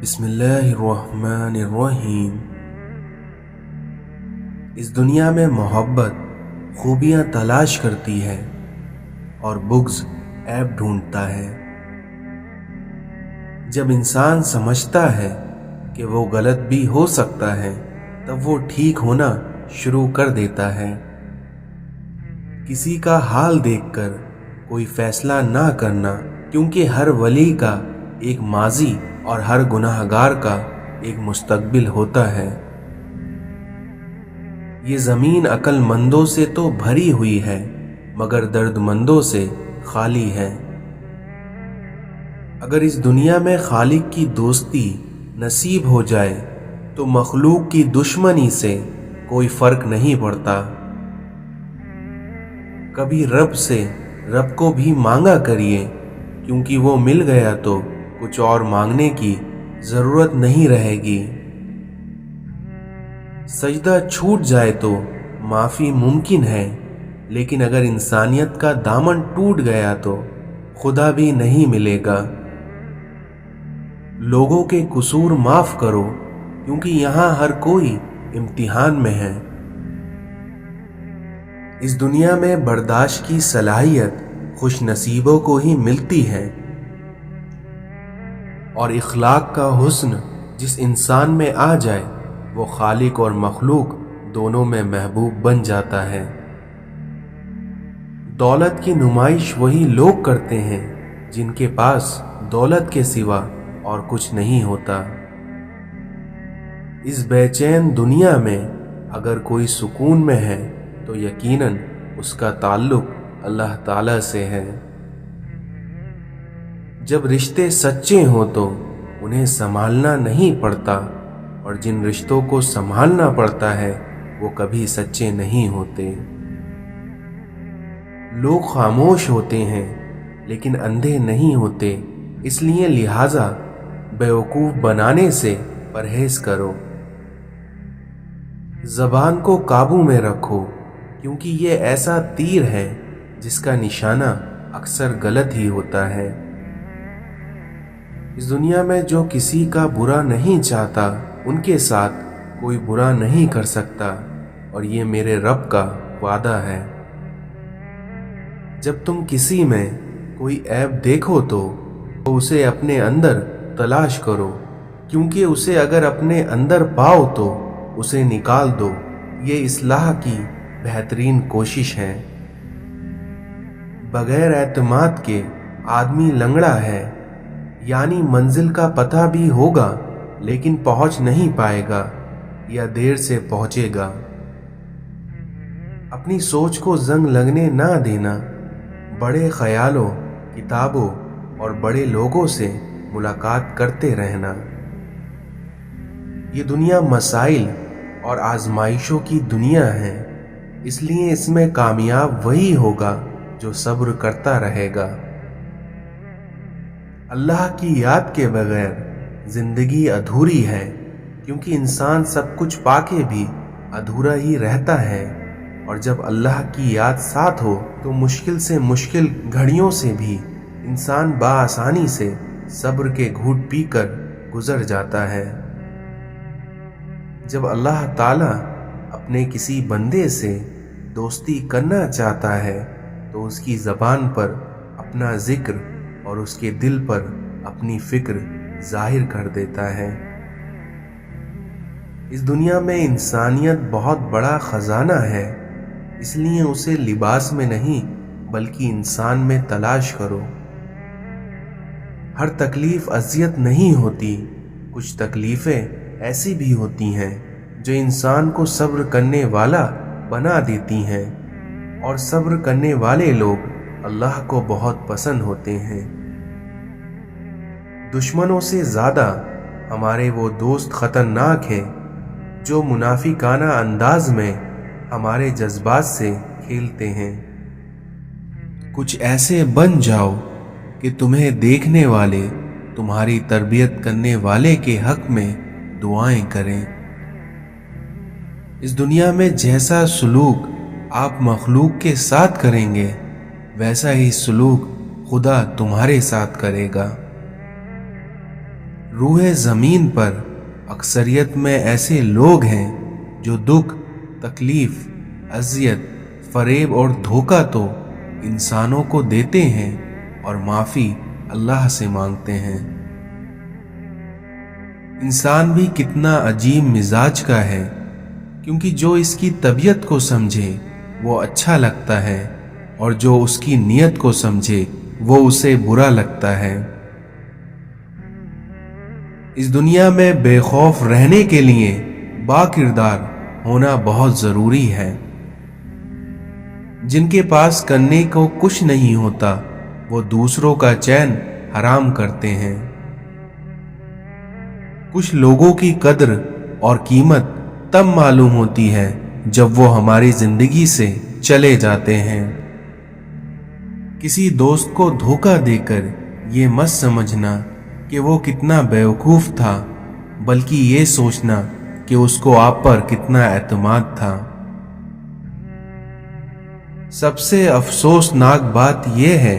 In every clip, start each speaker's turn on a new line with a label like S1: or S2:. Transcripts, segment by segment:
S1: بسم اللہ الرحمن الرحیم۔ اس دنیا میں محبت خوبیاں تلاش کرتی ہے اور بغض عیب ڈھونڈتا ہے۔ جب انسان سمجھتا ہے کہ وہ غلط بھی ہو سکتا ہے تب وہ ٹھیک ہونا شروع کر دیتا ہے۔ کسی کا حال دیکھ کر کوئی فیصلہ نہ کرنا، کیونکہ ہر ولی کا ایک ماضی اور ہر گناہگار کا ایک مستقبل ہوتا ہے۔ یہ زمین عقل مندوں سے تو بھری ہوئی ہے مگر درد مندوں سے خالی ہے۔ اگر اس دنیا میں خالق کی دوستی نصیب ہو جائے تو مخلوق کی دشمنی سے کوئی فرق نہیں پڑتا۔ کبھی رب کو بھی مانگا کریے، کیونکہ وہ مل گیا تو کچھ اور مانگنے کی ضرورت نہیں رہے گی۔ سجدہ چھوٹ جائے تو معافی ممکن ہے، لیکن اگر انسانیت کا دامن ٹوٹ گیا تو خدا بھی نہیں ملے گا۔ لوگوں کے قصور معاف کرو، کیونکہ یہاں ہر کوئی امتحان میں ہے۔ اس دنیا میں برداشت کی صلاحیت خوش نصیبوں کو ہی ملتی ہے، اور اخلاق کا حسن جس انسان میں آ جائے وہ خالق اور مخلوق دونوں میں محبوب بن جاتا ہے۔ دولت کی نمائش وہی لوگ کرتے ہیں جن کے پاس دولت کے سوا اور کچھ نہیں ہوتا۔ اس بے چین دنیا میں اگر کوئی سکون میں ہے تو یقیناً اس کا تعلق اللہ تعالی سے ہے۔ جب رشتے سچے ہوں تو انہیں سنبھالنا نہیں پڑتا، اور جن رشتوں کو سنبھالنا پڑتا ہے وہ کبھی سچے نہیں ہوتے۔ لوگ خاموش ہوتے ہیں لیکن اندھے نہیں ہوتے، اس لیے لہٰذا بیوقوف بنانے سے پرہیز کرو۔ زبان کو قابو میں رکھو، کیونکہ یہ ایسا تیر ہے جس کا نشانہ اکثر غلط ہی ہوتا ہے۔ اس دنیا میں جو کسی کا برا نہیں چاہتا ان کے ساتھ کوئی برا نہیں کر سکتا، اور یہ میرے رب کا وعدہ ہے۔ جب تم کسی میں کوئی عیب دیکھو تو اسے اپنے اندر تلاش کرو، کیونکہ اسے اگر اپنے اندر پاؤ تو اسے نکال دو۔ یہ اصلاح کی بہترین کوشش ہے۔ بغیر اعتماد کے آدمی لنگڑا ہے، یعنی منزل کا پتہ بھی ہوگا لیکن پہنچ نہیں پائے گا یا دیر سے پہنچے گا۔ اپنی سوچ کو زنگ لگنے نہ دینا، بڑے خیالوں، کتابوں اور بڑے لوگوں سے ملاقات کرتے رہنا۔ یہ دنیا مسائل اور آزمائشوں کی دنیا ہے، اس لیے اس میں کامیاب وہی ہوگا جو صبر کرتا رہے گا۔ اللہ کی یاد کے بغیر زندگی ادھوری ہے، کیونکہ انسان سب کچھ پا کے بھی ادھورا ہی رہتا ہے، اور جب اللہ کی یاد ساتھ ہو تو مشکل سے مشکل گھڑیوں سے بھی انسان بآسانی سے صبر کے گھونٹ پی کر گزر جاتا ہے۔ جب اللہ تعالیٰ اپنے کسی بندے سے دوستی کرنا چاہتا ہے تو اس کی زبان پر اپنا ذکر اور اس کے دل پر اپنی فکر ظاہر کر دیتا ہے۔ اس دنیا میں انسانیت بہت بڑا خزانہ ہے، اس لیے اسے لباس میں نہیں بلکہ انسان میں تلاش کرو۔ ہر تکلیف اذیت نہیں ہوتی، کچھ تکلیفیں ایسی بھی ہوتی ہیں جو انسان کو صبر کرنے والا بنا دیتی ہیں، اور صبر کرنے والے لوگ اللہ کو بہت پسند ہوتے ہیں۔ دشمنوں سے زیادہ ہمارے وہ دوست خطرناک ہیں جو منافقانہ انداز میں ہمارے جذبات سے کھیلتے ہیں۔ کچھ ایسے بن جاؤ کہ تمہیں دیکھنے والے تمہاری تربیت کرنے والے کے حق میں دعائیں کریں۔ اس دنیا میں جیسا سلوک آپ مخلوق کے ساتھ کریں گے ویسا ہی سلوک خدا تمہارے ساتھ کرے گا۔ रूह ज़मीन पर अक्सरियत में ऐसे लोग हैं जो दुख, तकलीफ, अजियत, फरेब और धोखा तो इंसानों को देते हैं और माफ़ी अल्लाह से मांगते हैं। इंसान भी कितना अजीब मिजाज का है, क्योंकि जो इसकी तबीयत को समझे वो अच्छा लगता है और जो उसकी नीयत को समझे वो उसे बुरा लगता है। इस दुनिया में बेखौफ रहने के लिए बाकिरदार होना बहुत जरूरी है। जिनके पास करने को कुछ नहीं होता वो दूसरों का चैन हराम करते हैं। कुछ लोगों की कद्र और कीमत तब मालूम होती है जब वो हमारी जिंदगी से चले जाते हैं। किसी दोस्त को धोखा देकर ये मत समझना कि वो कितना बेवकूफ था, बल्कि ये सोचना कि उसको आप पर कितना एतमाद था। सबसे अफसोसनाक बात यह है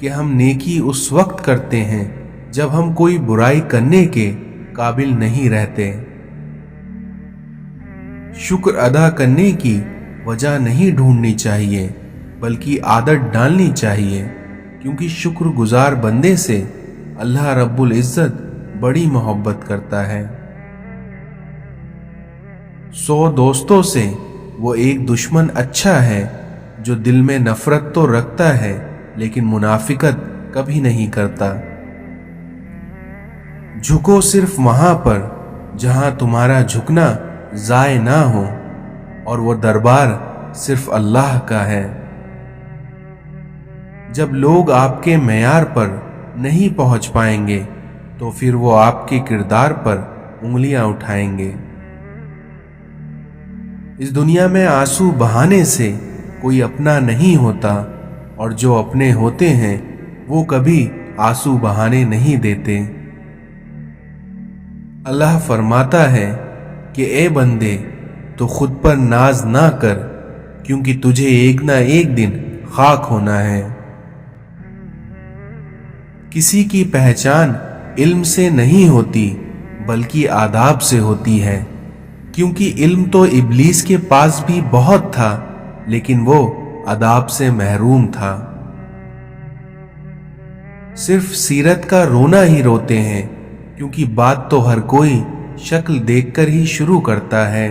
S1: कि हम नेकी उस वक्त करते हैं जब हम कोई बुराई करने के काबिल नहीं रहते। शुक्र अदा करने की वजह नहीं ढूंढनी चाहिए, बल्कि आदत डालनी चाहिए, क्योंकि शुक्रगुजार बंदे से अल्लाह रब्बुल इज्जत बड़ी मोहब्बत करता है। 100 दोस्तों से वो एक दुश्मन अच्छा है जो दिल में नफरत तो रखता है लेकिन मुनाफिकत कभी नहीं करता। झुको सिर्फ वहां पर जहां तुम्हारा झुकना जाए ना हो, और वो दरबार सिर्फ अल्लाह का है। जब लोग आपके मेयार पर नहीं पहुंच पाएंगे तो फिर वो आपके किरदार पर उंगलियां उठाएंगे। इस दुनिया में आंसू बहाने से कोई अपना नहीं होता, और जो अपने होते हैं वो कभी आंसू बहाने नहीं देते। अल्लाह फरमाता है कि ए बंदे, तो खुद पर नाज ना कर, क्योंकि तुझे एक ना एक दिन खाक होना है। किसी की पहचान इल्म से नहीं होती बल्कि आदाब से होती है, क्योंकि इल्म तो इब्लीस के पास भी बहुत था लेकिन वो आदाब से महरूम था। सिर्फ सीरत का रोना ही रोते हैं, क्योंकि बात तो हर कोई शक्ल देखकर ही शुरू करता है।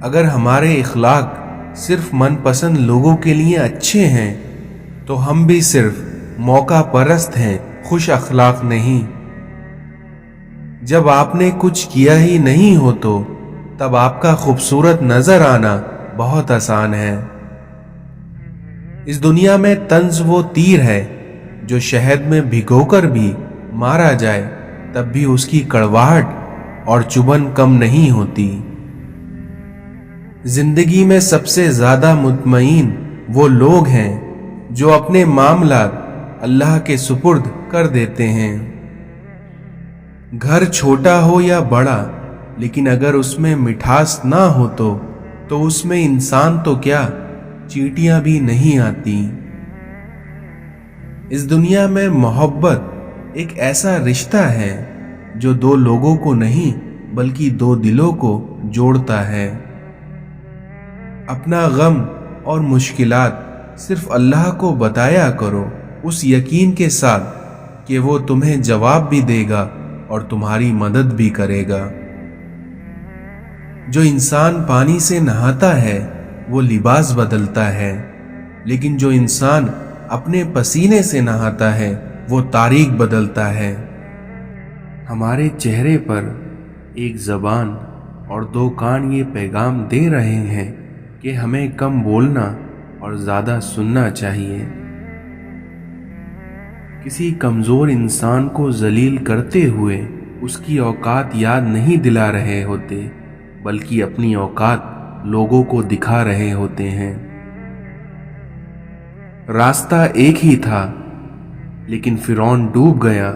S1: अगर हमारे इखलाक सिर्फ मनपसंद लोगों के लिए अच्छे हैं तो हम भी सिर्फ मौका परस्त हैं, खुश अखलाक नहीं। जब आपने कुछ किया ही नहीं हो तो तब आपका खूबसूरत नजर आना बहुत आसान है। इस दुनिया में तंज वो तीर है जो शहद में भिगोकर भी मारा जाए तब भी उसकी कड़वाहट और चुभन कम नहीं होती। जिंदगी में सबसे ज्यादा मुतमईन वो लोग हैं जो अपने मामलात अल्लाह के सुपुर्द कर देते हैं। घर छोटा हो या बड़ा, लेकिन अगर उसमें मिठास ना हो तो उसमें इंसान तो क्या, चींटियां भी नहीं आती। इस दुनिया में मोहब्बत एक ऐसा रिश्ता है जो दो लोगों को नहीं बल्कि दो दिलों को जोड़ता है। अपना गम और मुश्किलात सिर्फ अल्लाह को बताया करो, उस यकीन के साथ कि वो तुम्हें जवाब भी देगा और तुम्हारी मदद भी करेगा। जो इंसान पानी से नहाता है वो लिबास बदलता है, लेकिन जो इंसान अपने पसीने से नहाता है वो तारीख बदलता है। हमारे चेहरे पर एक ज़बान और दो कान ये पैगाम दे रहे हैं कि हमें कम बोलना और ज़्यादा सुनना चाहिए। किसी कमज़ोर इंसान को जलील करते हुए उसकी औकात याद नहीं दिला रहे होते, बल्कि अपनी औकात लोगों को दिखा रहे होते हैं। रास्ता एक ही था, लेकिन फिरौन डूब गया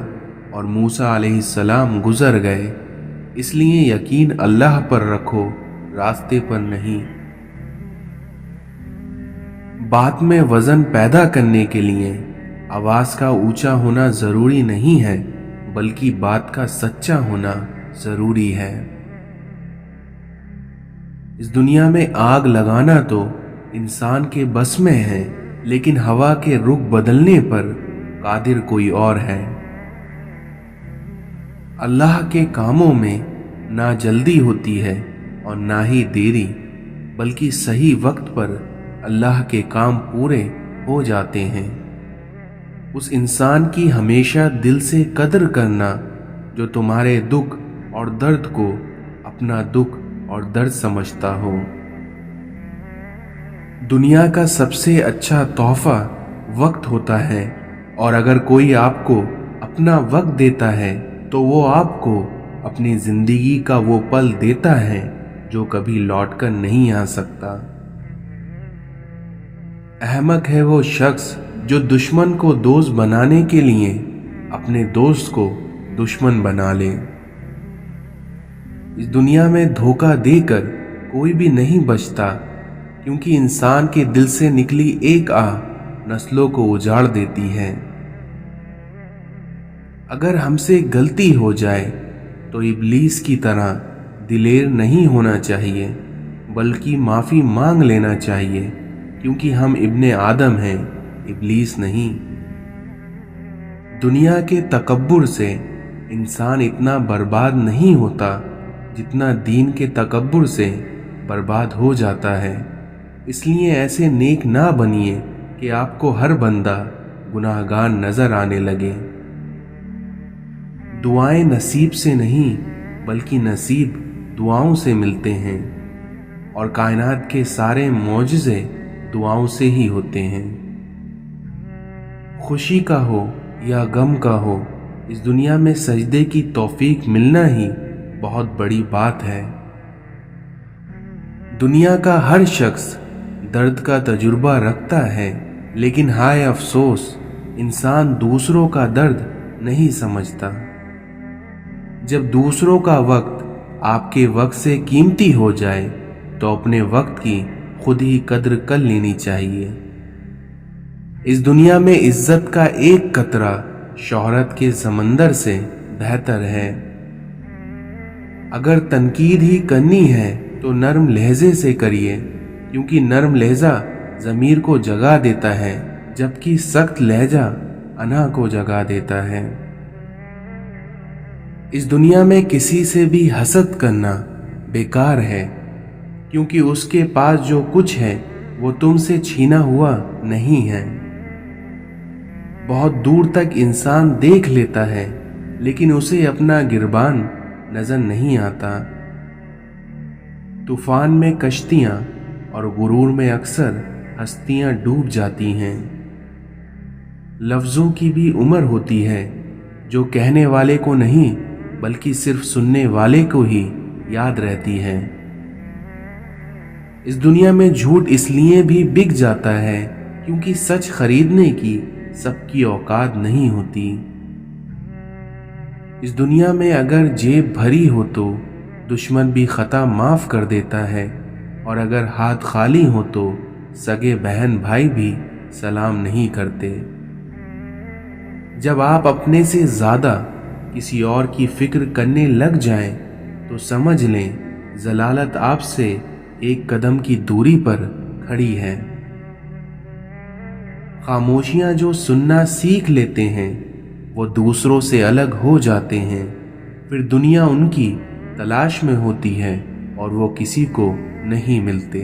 S1: और मूसा अलैहिस्सलाम गुजर गए। इसलिए यकीन अल्लाह पर रखो, रास्ते पर नहीं। बात में वजन पैदा करने के लिए आवाज का ऊंचा होना जरूरी नहीं है, बल्कि बात का सच्चा होना जरूरी है। इस दुनिया में आग लगाना तो इंसान के बस में है, लेकिन हवा के रुख बदलने पर कादिर कोई और है। अल्लाह के कामों में ना जल्दी होती है और ना ही देरी, बल्कि सही वक्त पर अल्लाह के काम पूरे हो जाते हैं। उस इंसान की हमेशा दिल से कदर करना जो तुम्हारे दुख और दर्द को अपना दुख और दर्द समझता हो। दुनिया का सबसे अच्छा तोहफा वक्त होता है, और अगर कोई आपको अपना वक्त देता है तो वो आपको अपनी जिंदगी का वो पल देता है जो कभी लौटकर नहीं आ सकता। अहमक है वो शख्स जो दुश्मन को दोस्त बनाने के लिए अपने दोस्त को दुश्मन बना ले। इस दुनिया में धोखा देकर कोई भी नहीं बचता, क्योंकि इंसान के दिल से निकली एक आह नस्लों को उजाड़ देती है। अगर हमसे गलती हो जाए तो इब्लीस की तरह दिलेर नहीं होना चाहिए, बल्कि माफी मांग लेना चाहिए, क्योंकि हम इब्ने आदम हैं, इब्लीस नहीं। दुनिया के तकब्बुर से इंसान इतना बर्बाद नहीं होता जितना दीन के तकब्बुर से बर्बाद हो जाता है। इसलिए ऐसे नेक ना बनिए कि आपको हर बंदा गुनाहगार नजर आने लगे। दुआएं नसीब से नहीं, बल्कि नसीब दुआओं से मिलते हैं, और कायनात के सारे मौजज़े दुआओं से ही होते हैं। खुशी का हो या गम का हो, इस दुनिया में सजदे की तौफीक मिलना ही बहुत बड़ी बात है। दुनिया का हर शख्स दर्द का तजुर्बा रखता है, लेकिन हाय अफसोस, इंसान दूसरों का दर्द नहीं समझता। जब दूसरों का वक्त आपके वक्त से कीमती हो जाए तो अपने वक्त की खुद ही कद्र कर लेनी चाहिए। इस दुनिया में इज्जत का एक कतरा शोहरत के समंदर से बेहतर है। अगर तनकीद ही करनी है तो नरम लहजे से करिए, क्योंकि नरम लहजा ज़मीर को जगा देता है, जबकि सख्त लहजा अना को जगा देता है। इस दुनिया में किसी से भी हसद करना बेकार है, क्योंकि उसके पास जो कुछ है वो तुमसे छीना हुआ नहीं है। बहुत दूर तक इंसान देख लेता है, लेकिन उसे अपना गिरबान नजर नहीं आता। तूफान में कश्तियां और गुरूर में अक्सर हस्तियां डूब जाती हैं। लफ्जों की भी उम्र होती है, जो कहने वाले को नहीं बल्कि सिर्फ सुनने वाले को ही याद रहती है। इस दुनिया में झूठ इसलिए भी बिक जाता है क्योंकि सच खरीदने की सबकी औकात नहीं होती। इस दुनिया में अगर जेब भरी हो तो दुश्मन भी खता माफ कर देता है, और अगर हाथ खाली हो तो सगे बहन भाई भी सलाम नहीं करते। जब आप अपने से ज्यादा किसी और की फिक्र करने लग जाएं, तो समझ लें जलालत आपसे एक कदम की दूरी पर खड़ी है। खामोशियां जो सुनना सीख लेते हैं वो दूसरों से अलग हो जाते हैं, फिर दुनिया उनकी तलाश में होती है और वो किसी को नहीं मिलते।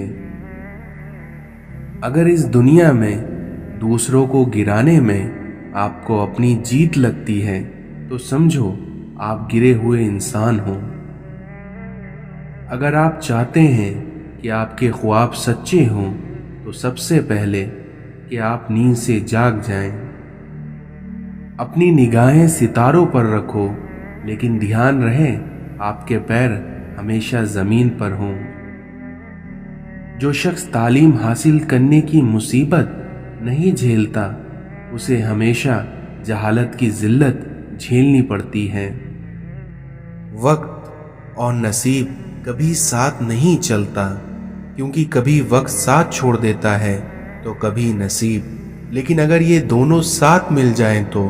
S1: अगर इस दुनिया में दूसरों को गिराने में आपको अपनी जीत लगती है तो समझो आप गिरे हुए इंसान हो। अगर आप चाहते हैं कि आपके ख्वाब सच्चे हों तो सबसे पहले कि आप नींद से जाग जाएं। अपनी निगाहें सितारों पर रखो, लेकिन ध्यान रहे आपके पैर हमेशा जमीन पर हों। जो शख्स तालीम हासिल करने की मुसीबत नहीं झेलता, उसे हमेशा जहालत की जिल्लत झेलनी पड़ती है। वक्त और नसीब कभी साथ नहीं चलता, क्योंकि कभी वक्त साथ छोड़ देता है तो कभी नसीब। लेकिन अगर ये दोनों साथ मिल जाएं तो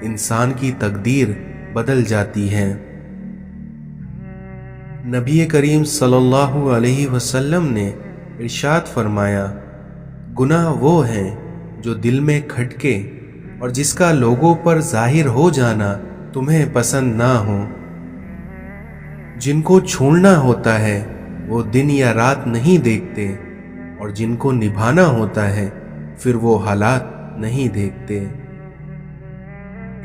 S1: इंसान की तकदीर بدल जाती हैं। नबी करीम सल्लल्लाहु अलैहि वसल्लम ने इरशाद फरमाया, गुनाह वो है जो दिल में खटके और जिसका लोगों पर जाहिर हो जाना तुम्हें पसंद ना हो। जिनको छोड़ना होता है वो दिन या रात नहीं देखते, और जिनको निभाना होता है फिर वो हालात नहीं देखते।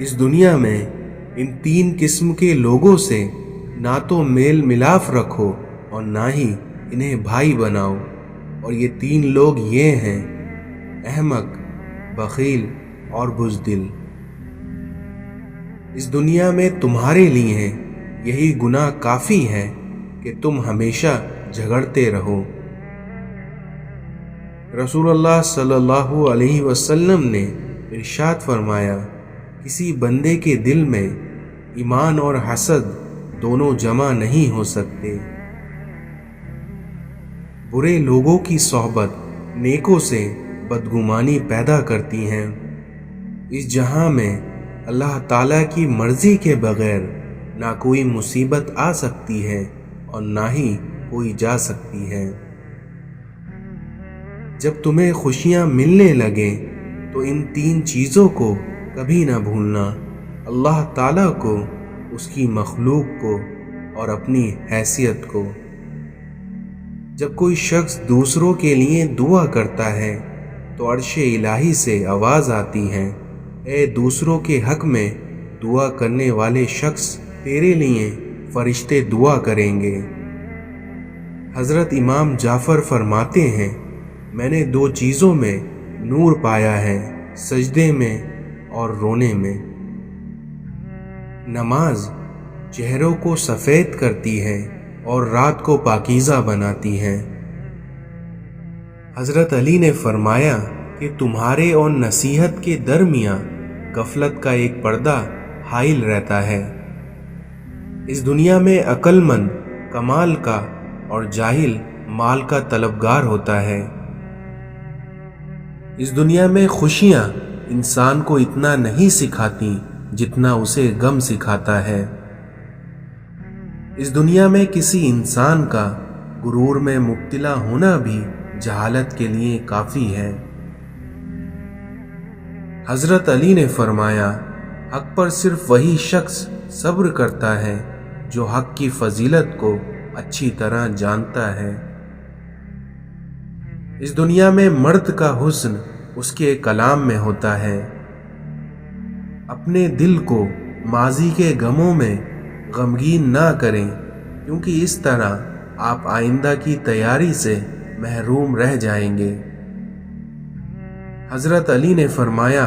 S1: इस दुनिया में इन 3 किस्म के लोगों से ना तो मेल मिलाप रखो और ना ही इन्हें भाई बनाओ, और ये 3 लोग ये हैं, अहमक, बखील और बुज़दिल। इस दुनिया में तुम्हारे लिए यही गुनाह काफ़ी है कि तुम हमेशा झगड़ते रहो। रसूलुल्लाह सल्लल्लाहु अलैहि वसल्लम ने इरशाद फरमाया, किसी बंदे के दिल में ईमान और हसद दोनों जमा नहीं हो सकते। बुरे लोगों की सोहबत नेकों से बदगुमानी पैदा करती हैं। इस जहां में अल्लाह ताला की मर्जी के बगैर ना कोई मुसीबत आ सकती है और ना ही कोई जा सकती है। जब तुम्हें खुशियां मिलने लगे तो इन 3 चीज़ों को कभी ना भूलना, अल्लाह ताला को, उसकी मखलूक को और अपनी हैसियत को। जब कोई शख्स दूसरों के लिए दुआ करता है तो अर्शे इलाही से आवाज़ आती है, ए दूसरों के हक में दुआ करने वाले शख्स, तेरे लिए फरिश्ते दुआ करेंगे। हज़रत इमाम जाफ़र फरमाते हैं, मैंने 2 चीज़ों में नूर पाया है, सजदे में और रोने में। नमाज चेहरों को सफ़ेद करती है और रात को पाकीज़ा बनाती है। हज़रत अली ने फरमाया कि तुम्हारे और नसीहत के दरमियाँ गफलत का एक पर्दा हाइल रहता है। इस दुनिया में अक्लमंद कमाल का और जाहिल माल का तलबगार होता है। इस दुनिया में खुशियाँ इंसान को इतना नहीं सिखाती जितना उसे गम सिखाता है। इस दुनिया में किसी इंसान का गुरूर में मुब्तला होना भी जहालत के लिए काफ़ी है। हज़रत अली ने फरमाया, हक पर सिर्फ वही शख्स सब्र करता है जो हक की फजीलत को अच्छी तरह जानता है। इस दुनिया में मर्द का हुस्न उसके कलाम में होता है। अपने दिल को माजी के गमों में गमगीन ना करें, क्योंकि इस तरह आप आइंदा की तैयारी से महरूम रह जाएंगे। हज़रत अली ने फरमाया,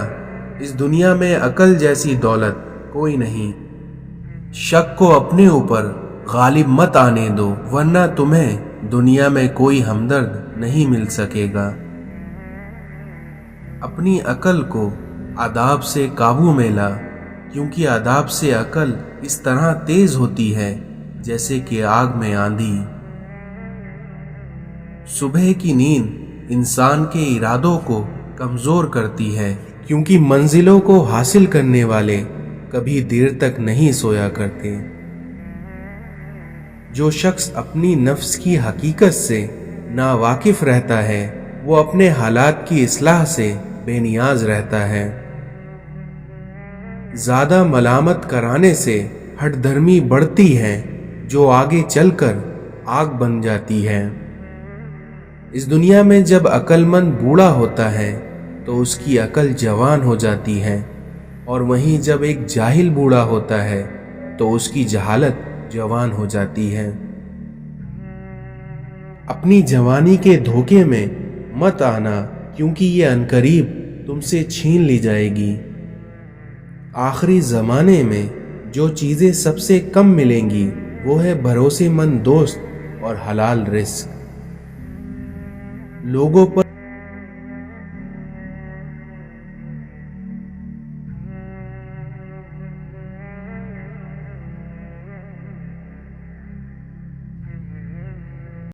S1: इस दुनिया में अकल जैसी दौलत कोई नहीं। शक को अपने ऊपर गालिब मत आने दो, वरना तुम्हें दुनिया में कोई हमदर्द नहीं मिल सकेगा। अपनी अकल को आदाब से काबू में ला, क्योंकि आदाब से अकल इस तरह तेज होती है जैसे कि आग में आंधी। सुबह की नींद इंसान के इरादों को कमजोर करती है, क्योंकि मंजिलों को हासिल करने वाले कभी देर तक नहीं सोया करते। जो शख्स अपनी नफ्स की हकीकत से नावाकिफ रहता है वो अपने हालात की इस्लाह से बेनियाज रहता है। ज्यादा मलामत कराने से हठधर्मी बढ़ती है जो आगे चलकर आग बन जाती है। इस दुनिया में जब अक्लमंद बूढ़ा होता है तो उसकी अकल जवान हो जाती है, और वहीं जब एक जाहिल बूढ़ा होता है तो उसकी जहालत जवान हो जाती है। अपनी जवानी के धोखे में मत आना, क्योंकि ये अनकरीब तुमसे छीन ली जाएगी। आखिरी ज़माने में जो चीज़ें सबसे कम मिलेंगी वो है भरोसेमंद दोस्त और हलाल रिस्क। लोगों पर